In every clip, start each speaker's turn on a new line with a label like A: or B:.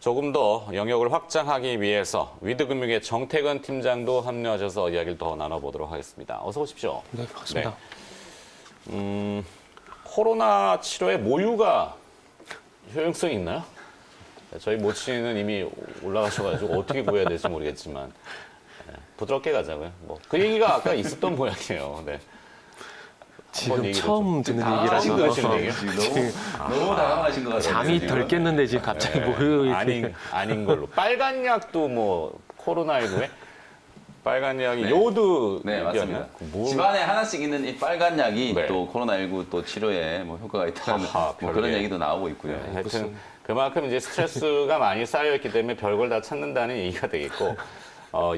A: 조금 더 영역을 확장하기 위해서 위드금융의 정태근 팀장도 합류하셔서 이야기를 더 나눠보도록 하겠습니다. 어서 오십시오.
B: 네, 반갑습니다.
A: 코로나 치료에 모유가 효용성이 있나요? 저희 모친은 이미 올라가셔가지고 어떻게 구해야 될지 모르겠지만 부드럽게 가자고요. 뭐 그 얘기가 아까 있었던 모양이에요. 네.
B: 지금 처음 듣는 얘기라서
C: 너무 당황하신 것 같아요.
B: 잠이 덜 깼는데 지금 갑자기 모유
A: 아닌 걸로. 빨간 약도 뭐 코로나19에 빨간 약이 요오드
C: 네, 맞습니다.
A: 뭐...
C: 집안에 하나씩 있는 이 빨간 약이
A: 네.
C: 또 코로나19 또 치료에 뭐 효과가 있다는 뭐 그런 얘기도 나오고 있고요.
A: 네, 하여튼 그만큼 이제 스트레스가 많이 쌓여있기 때문에 별걸 다 찾는다는 얘기가 되겠고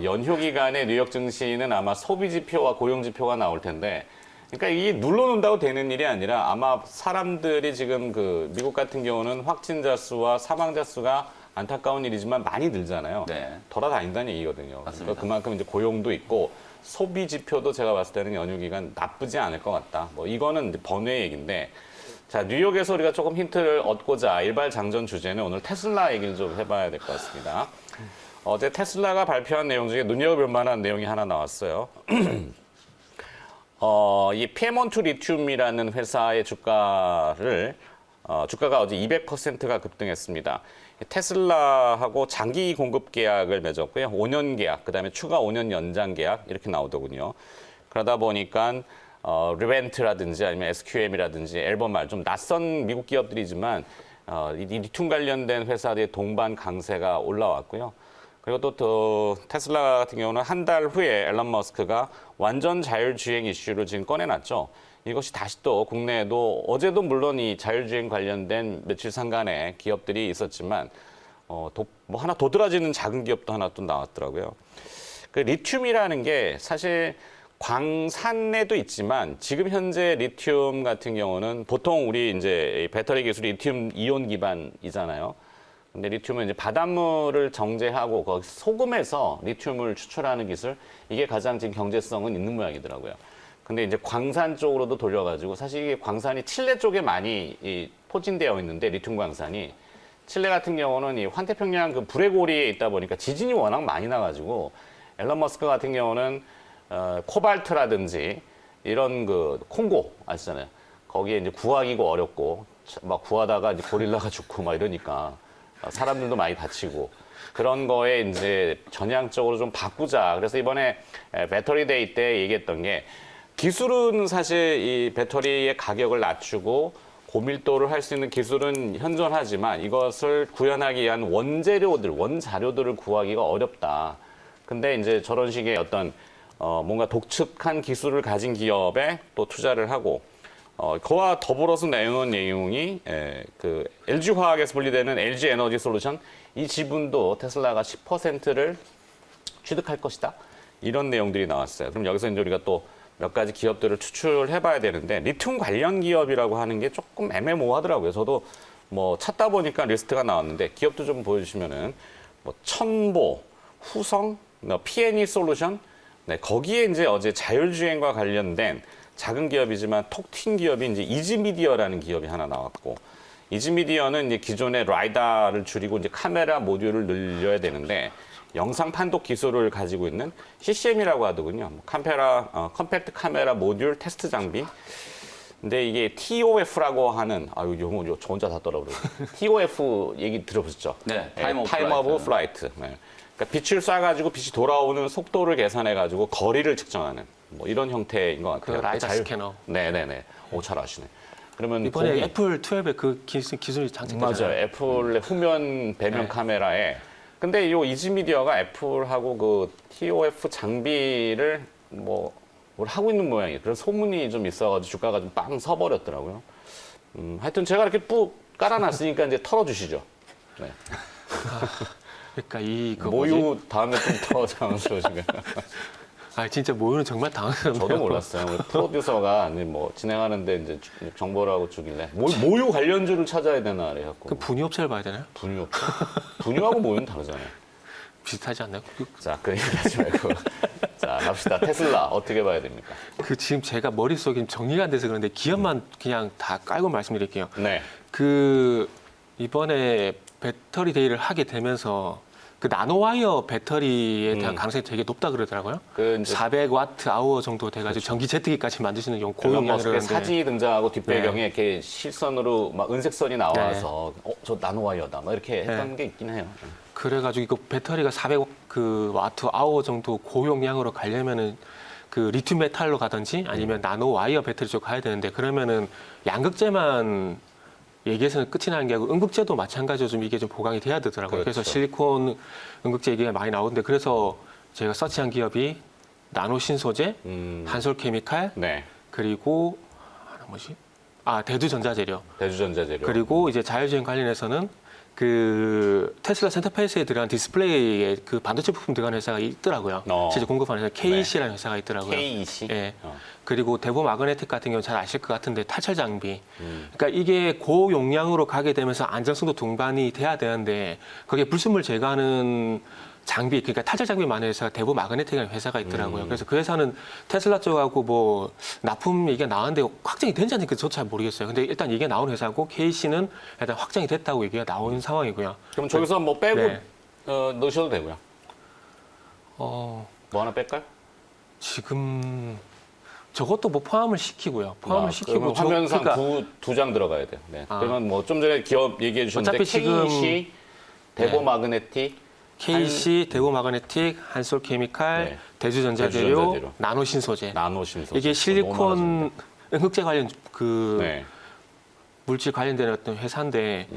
A: 연휴 기간에 뉴욕 증시는 아마 소비 지표와 고용 지표가 나올 텐데 그러니까 이게 눌러놓는다고 되는 일이 아니라 아마 사람들이 지금 그 미국 같은 경우는 확진자 수와 사망자 수가 안타까운 일이지만 많이 늘잖아요.
C: 네.
A: 돌아다닌다는 얘기거든요.
C: 맞습니다.
A: 그러니까 그만큼 이제 고용도 있고 소비 지표도 제가 봤을 때는 연휴 기간 나쁘지 않을 것 같다. 뭐 이거는 이제 번외 얘기인데 자 뉴욕에서 우리가 조금 힌트를 얻고자 일발 장전 주제는 오늘 테슬라 얘기를 좀 해봐야 될 것 같습니다. 어제 테슬라가 발표한 내용 중에 눈여겨볼 만한 내용이 하나 나왔어요. 이 피에몬트 리튬이라는 회사의 주가가 어제 200%가 급등했습니다. 테슬라하고 장기 공급 계약을 맺었고요. 5년 계약, 그다음에 추가 5년 연장 계약 이렇게 나오더군요. 그러다 보니까 리벤트라든지 아니면 SQM이라든지 앨범말 좀 낯선 미국 기업들이지만 이 리튬 관련된 회사들의 동반 강세가 올라왔고요. 그리고 또 테슬라 같은 경우는 한 달 후에 앨런 머스크가 완전 자율주행 이슈를 지금 꺼내놨죠. 이것이 다시 또 국내에도 어제도 물론 이 자율주행 관련된 며칠 상간에 기업들이 있었지만 뭐 하나 도드라지는 작은 기업도 하나 또 나왔더라고요. 그 리튬이라는 게 사실 광산에도 있지만 지금 현재 리튬 같은 경우는 보통 우리 이제 배터리 기술이 리튬 이온 기반이잖아요. 근데 리튬은 이제 바닷물을 정제하고 거기 소금해서 리튬을 추출하는 기술 이게 가장 지금 경제성은 있는 모양이더라고요. 근데 이제 광산 쪽으로도 돌려가지고 사실 이게 광산이 칠레 쪽에 많이 포진되어 있는데 리튬 광산이 칠레 같은 경우는 이 환태평양 그 불의 고리에 있다 보니까 지진이 워낙 많이 나가지고 앨런 머스크 같은 경우는 코발트라든지 이런 그 콩고 아시잖아요. 거기에 이제 구하기가 어렵고 막 구하다가 이제 고릴라가 죽고 막 이러니까. 사람들도 많이 다치고 그런 거에 이제 전향적으로 좀 바꾸자. 그래서 이번에 배터리 데이 때 얘기했던 게 기술은 사실 이 배터리의 가격을 낮추고 고밀도를 할 수 있는 기술은 현존하지만 이것을 구현하기 위한 원재료들, 원자료들을 구하기가 어렵다. 근데 이제 저런 식의 어떤 뭔가 독특한 기술을 가진 기업에 또 투자를 하고 그와 더불어서 내놓은 내용이 그 LG화학에서 분리되는 LG에너지 솔루션 이 지분도 테슬라가 10%를 취득할 것이다. 이런 내용들이 나왔어요. 그럼 여기서 이제 우리가 또 몇 가지 기업들을 추출해봐야 되는데 리튬 관련 기업이라고 하는 게 조금 애매모호하더라고요. 저도 뭐 찾다 보니까 리스트가 나왔는데 기업도 좀 보여주시면은 뭐 천보, 후성, P&E 솔루션, 네, 거기에 이제 어제 자율주행과 관련된 작은 기업이지만 톡 튄 기업이 이제 이지미디어라는 기업이 하나 나왔고, 이지미디어는 이제 기존의 라이다를 줄이고 이제 카메라 모듈을 늘려야 되는데 영상 판독 기술을 가지고 있는 CCM이라고 하더군요. 컴팩트 카메라 모듈 테스트 장비. 근데 이게 TOF라고 하는 용어 저 혼자 다 떨어버려. TOF 얘기 들어보셨죠?
C: 네,
A: 타임 오브 플라이트. 네. 그러니까 빛을 쏴가지고 빛이 돌아오는 속도를 계산해가지고 거리를 측정하는 뭐 이런 형태인 것 같아요.
B: 그 라이다 스캐너.
A: 네네네. 오, 잘 아시네. 그러면
B: 이번에 애플 12에 그 기술이 장착되잖아요.
A: 맞아요. 애플의 후면 배면
B: 네.
A: 카메라에. 근데 이 이지미디어가 애플하고 그 TOF 장비를 뭘 하고 있는 모양이에요. 그래서 소문이 좀 있어가지고 주가가 좀 빵 서버렸더라고요. 하여튼 제가 이렇게 뿍 깔아놨으니까 이제 털어주시죠. 네.
B: 그러니까 그
A: 모유 다음에 좀 더 당황스러우신가요?
B: 진짜 모유는 정말 당황스럽네요.
A: 저도 몰랐어요. 우리 프로듀서가 뭐 진행하는데 이제 정보라고 주길래 모유 관련주를 찾아야 되나 그래갖고.
B: 그 분유업체를 봐야 되나요?
A: 분유업체? 분유하고 모유는 다르잖아요.
B: 비슷하지 않나요?
A: 자, 그 얘기 하지 말고. 자, 갑시다. 테슬라 어떻게 봐야 됩니까?
B: 지금 제가 머릿속이 정리가 안 돼서 그런데 기업만 그냥 다 깔고 말씀드릴게요.
A: 네.
B: 이번에 배터리 데이를 하게 되면서 그 나노와이어 배터리에 대한 가능성이 되게 높다 그러더라고요.
A: 그 이제
B: 400와트 아워 정도 돼가지고 전기 제트기까지 만들 수 있는
A: 일론
B: 고용량이라는
A: 머스크의
B: 데
A: 사진이 등장하고 뒷배경에
B: 네.
A: 이렇게 실선으로 막 은색선이 나와서 저 나노와이어다 막 이렇게 했던 게 있긴 해요.
B: 그래가지고 이거 배터리가 400 그 와트 아워 정도 고용량으로 가려면은 그 리튬 메탈로 가든지 아니면 나노 와이어 배터리 쪽 가야 되는데 그러면은 양극재만 얘기해서는 끝이 나는 게 아니고 음극재도 마찬가지로 좀 이게 좀 보강이 돼야 되더라고요. 그래서
A: 그렇죠.
B: 실리콘 음극재 얘기가 많이 나오는데 그래서 제가 서치한 기업이 나노 신소재, 한솔 케미칼,
A: 네.
B: 그리고 하나 뭐지? 대두전자재료.
A: 대주전자재료.
B: 그리고 이제 자율주행 관련해서는 그 테슬라 센터페이스에 들어간 디스플레이에 그 반도체 부품 들어가는 회사가 있더라고요. 실제 공급하는 회사 KEC라는 회사가 있더라고요.
A: KEC.
B: 예. 그리고 대부 마그네틱 같은 경우는 잘 아실 것 같은데 탈철 장비. 그러니까 이게 고용량으로 가게 되면서 안정성도 동반이 돼야 되는데 거기에 불순물 제거하는 장비, 그러니까 탈철 장비 많은 회사가 대부 마그네틱이라는 회사가 있더라고요. 그래서 그 회사는 테슬라 쪽하고 뭐 납품 얘기가 나왔는데 확정이 된지 안 된지 저도 잘 모르겠어요. 근데 일단 이게 나온 회사고 KC는 일단 확정이 됐다고 얘기가 나온 상황이고요.
A: 그럼 저기서 뭐 빼고
B: 네.
A: 넣으셔도 되고요.
B: 뭐
A: 하나 뺄까요?
B: 지금 저것도 뭐 포함을 시키고요. 포함을 시키고
A: 그러면 화면상
B: 그러니까
A: 두 장 들어가야 돼요. 네. 그러면 뭐 좀 전에 기업 얘기해 주셨는데
B: 어차피 지금
A: KEC, 대보 마그네틱,
B: KC, 대우 마그네틱, 한솔 케미칼,
A: 네.
B: 대주전자재료,
A: 대주전자재료.
B: 나노 신소재.
A: 나노 신소.
B: 이게 실리콘 음극재 관련 그
A: 네.
B: 물질 관련된 어떤 회사인데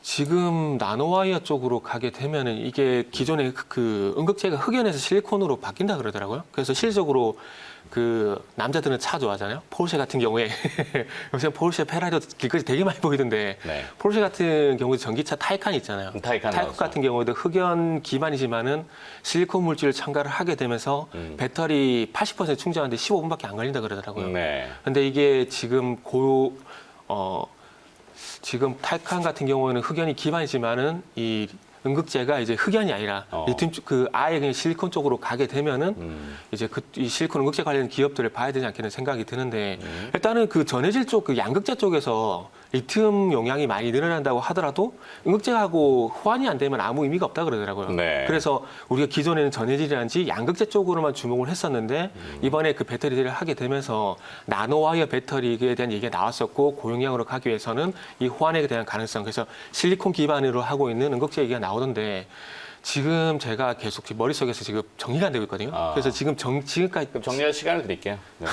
B: 지금 나노와이어 쪽으로 가게 되면은 이게 기존의 그 음극재가 흑연에서 실리콘으로 바뀐다 그러더라고요. 그래서 실질적으로 그 남자들은 차 좋아하잖아요. 포르쉐 같은 경우에 요새 포르쉐, 페라리도 길거리 되게 많이 보이던데
A: 네.
B: 포르쉐 같은 경우에 전기차 타이칸 있잖아요.
A: 타이칸 나왔어.
B: 같은 경우에도 흑연 기반이지만은 실리콘 물질을 첨가를 하게 되면서 배터리 80% 충전하는데 15분밖에 안 걸린다 그러더라고요.
A: 네.
B: 근데 이게 지금 지금 타이칸 같은 경우에는 흑연이 기반이지만은 이 음극재가 이제 흑연이 아니라 리튬 그 아예 그냥 실리콘 쪽으로 가게 되면은 이제 이 실리콘 음극재 관련 기업들을 봐야 되지 않겠는 생각이 드는데 일단은 그 전해질 쪽 그 양극재 쪽에서 리튬 용량이 많이 늘어난다고 하더라도 음극재하고 호환이 안 되면 아무 의미가 없다 그러더라고요.
A: 네.
B: 그래서 우리가 기존에는 전해질이란지 양극재 쪽으로만 주목을 했었는데 이번에 그 배터리를 하게 되면서 나노와이어 배터리에 대한 얘기가 나왔었고 고용량으로 가기 위해서는 이 호환에 대한 가능성 그래서 실리콘 기반으로 하고 있는 음극재 얘기가 나오던데 지금 제가 계속 머릿속에서 지금 정리가 안 되고 있거든요. 그래서 지금 지금까지
A: 그럼 정리할 시간을 드릴게요. 네.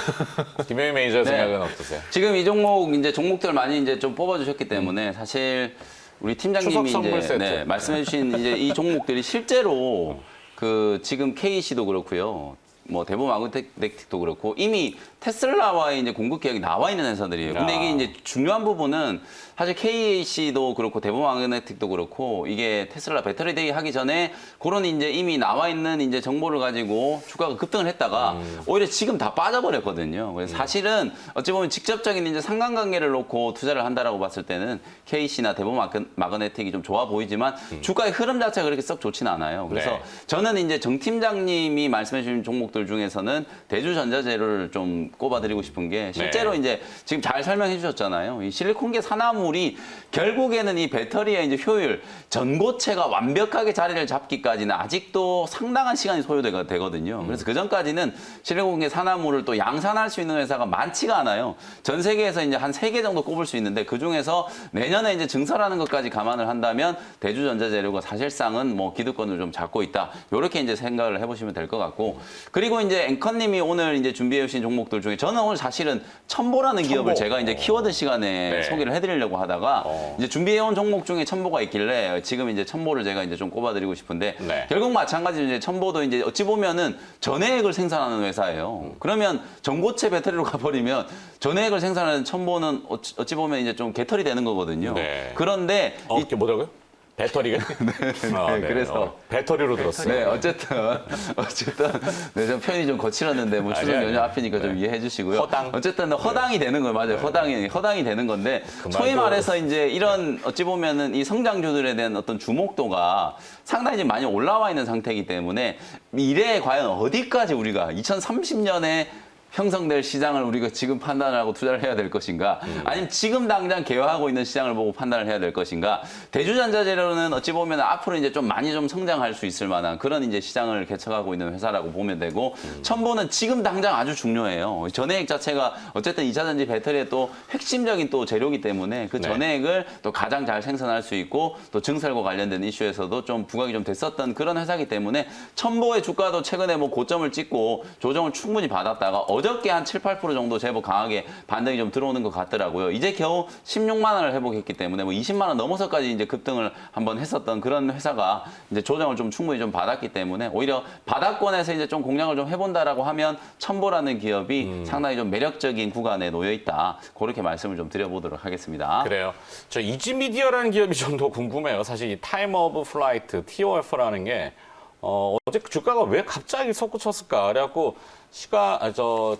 A: 김영희 매니저 생각은 어떠세요?
C: 지금 이 종목 이제 종목들 많이 이제 좀 뽑아주셨기 때문에 사실 우리
A: 추석
C: 팀장님이
A: 선물
C: 이제
A: 세트.
C: 말씀해주신 이제 이 종목들이 실제로 그 지금 KC도 그렇고요. 뭐 대부 마그네틱도 그렇고 이미 테슬라와의 이제 공급 계약이 나와 있는 회사들이에요. 근데 이게 이제 중요한 부분은 사실 KC도 그렇고 대부 마그네틱도 그렇고 이게 테슬라 배터리 데이 하기 전에 그런 이제 이미 나와 있는 이제 정보를 가지고 주가가 급등을 했다가 오히려 지금 다 빠져버렸거든요. 그래서 사실은 어찌 보면 직접적인 이제 상관관계를 놓고 투자를 한다라고 봤을 때는 KC나 대부 마그네틱이 좀 좋아 보이지만 주가의 흐름 자체가 그렇게 썩 좋지는 않아요. 그래서
A: 네.
C: 저는 이제 정 팀장님이 말씀해 주신 종목들 중에서는 대주전자재료를 좀 꼽아드리고 싶은 게 실제로 이제 지금 잘 설명해 주셨잖아요. 이 실리콘계 산화물이 결국에는 이 배터리의 이제 효율, 전고체가 완벽하게 자리를 잡기까지는 아직도 상당한 시간이 소요되거든요. 그래서 그 전까지는 실리콘계 산화물을 또 양산할 수 있는 회사가 많지가 않아요. 전 세계에서 이제 한 3개 정도 꼽을 수 있는데 그 중에서 내년에 이제 증설하는 것까지 감안을 한다면 대주전자재료가 사실상은 뭐 기득권을 좀 잡고 있다. 이렇게 이제 생각을 해보시면 될 것 같고 그리고 이제 앵커님이 오늘 이제 준비해 주신 종목들 중에 저는 오늘 사실은 첨보라는 기업을 제가 이제 키워드 시간에
A: 네.
C: 소개를 해드리려고 하다가 이제 준비해온 종목 중에 첨보가 있길래 지금 이제 첨보를 제가 이제 좀 꼽아드리고 싶은데
A: 네.
C: 결국 마찬가지로 이제 첨보도 이제 어찌 보면은 전해액을 생산하는 회사예요. 그러면 전고체 배터리로 가버리면 전해액을 생산하는 첨보는 어찌 보면 이제 좀 개털이 되는 거거든요.
A: 네.
C: 그런데
A: 이게 뭐라고요? 배터리가? 네.
C: 그래서
A: 배터리로 들었어요.
C: 네, 어쨌든 네, 좀 표현이 좀 거칠었는데 뭐 추석
A: 아니,
C: 연휴 앞이니까 좀 이해해 주시고요.
A: 허당.
C: 어쨌든 허당이 되는 거예요, 맞아요. 허당이 되는 건데
A: 그
C: 소위
A: 말도-
C: 말해서 이제 이런 어찌 보면은 이 성장주들에 대한 어떤 주목도가 상당히 지금 많이 올라와 있는 상태이기 때문에 미래에 과연 어디까지 우리가 2030년에 형성될 시장을 우리가 지금 판단하고 투자를 해야 될 것인가, 아니면 지금 당장 개화하고 있는 시장을 보고 판단을 해야 될 것인가. 대주전자재료는 어찌 보면 앞으로 이제 좀 많이 좀 성장할 수 있을 만한 그런 이제 시장을 개척하고 있는 회사라고 보면 되고, 첨보는 지금 당장 아주 중요해요. 전해액 자체가 어쨌든 2차전지 배터리의 또 핵심적인 또 재료이기 때문에 그
A: 네.
C: 전해액을 또 가장 잘 생산할 수 있고, 또 증설과 관련된 이슈에서도 좀 부각이 좀 됐었던 그런 회사이기 때문에 첨보의 주가도 최근에 뭐 고점을 찍고 조정을 충분히 받았다가 어저께 한 7, 8% 정도 제법 강하게 반등이 좀 들어오는 것 같더라고요. 이제 겨우 16만 원을 회복했기 때문에 뭐 20만 원 넘어서까지 이제 급등을 한번 했었던 그런 회사가 이제 조정을 좀 충분히 좀 받았기 때문에 오히려 바닥권에서 이제 좀 공략을 좀 해본다라고 하면 첨보라는 기업이 상당히 좀 매력적인 구간에 놓여 있다. 그렇게 말씀을 좀 드려보도록 하겠습니다.
A: 그래요. 저 이지미디어라는 기업이 좀 더 궁금해요. 사실 이 타임 오브 플라이트, TOF라는 게 어제 주가가 왜 갑자기 솟구쳤을까? 그래갖고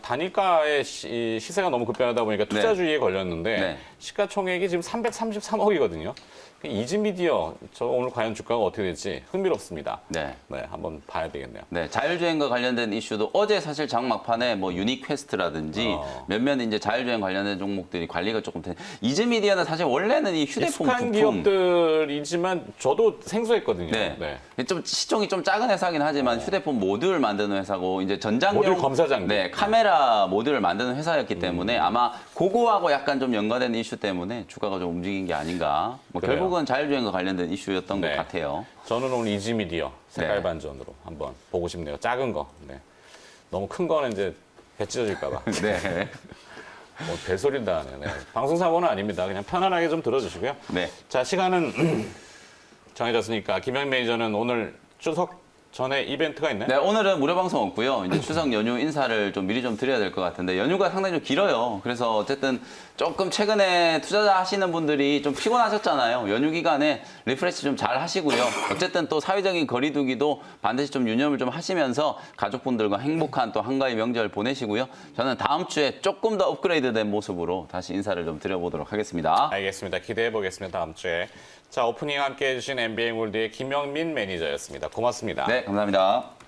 A: 단일가의 시세가 너무 급변하다 보니까 투자주의에 걸렸는데
C: 네.
A: 시가총액이 지금 333억이거든요. 이지미디어 저 오늘 과연 주가가 어떻게 될지 흥미롭습니다.
C: 네.
A: 네, 한번 봐야 되겠네요.
C: 네, 자율주행과 관련된 이슈도 어제 사실 장막판에 뭐 유니퀘스트라든지 몇몇 이제 자율주행 관련된 종목들이 관리가 조금 된. 이즈미디어는 사실 원래는 이 휴대폰
A: 익숙한
C: 부품
A: 기업들이지만 저도 생소했거든요.
C: 네. 좀 시총이 좀 작은 회사긴 하지만 휴대폰 모듈 만드는 회사고 이제 전장용
A: 모듈 검사 장비.
C: 네, 카메라 모듈을 만드는 회사였기 때문에 아마 그거하고 약간 좀 연관된 이슈 때문에 주가가 좀 움직인 게 아닌가. 뭐
A: 그래요.
C: 결국은 자율주행과 관련된 이슈였던
A: 네.
C: 것 같아요.
A: 저는 오늘 이지미디어 색깔
C: 네.
A: 반전으로 한번 보고 싶네요. 작은 거. 네. 너무 큰 거는 이제 배 찢어질까 봐.
C: 네.
A: 뭐 배소리를 다 하네. 네. 방송사고는 아닙니다. 그냥 편안하게 좀 들어주시고요.
C: 네.
A: 자, 시간은 정해졌으니까 김영 매니저는 오늘 추석 전에 이벤트가 있나요?
C: 네, 오늘은 무료 방송 없고요. 이제 추석 연휴 인사를 좀 미리 좀 드려야 될 것 같은데 연휴가 상당히 좀 길어요. 그래서 어쨌든 조금 최근에 투자 하시는 분들이 좀 피곤하셨잖아요. 연휴 기간에 리프레시 좀 잘 하시고요. 어쨌든 또 사회적인 거리두기도 반드시 좀 유념을 좀 하시면서 가족분들과 행복한 또 한가위 명절 보내시고요. 저는 다음 주에 조금 더 업그레이드된 모습으로 다시 인사를 좀 드려보도록 하겠습니다.
A: 알겠습니다. 기대해 보겠습니다. 다음 주에. 자, 오프닝 함께 해주신 MBA몰드의 김영민 매니저였습니다. 고맙습니다.
C: 네, 감사합니다.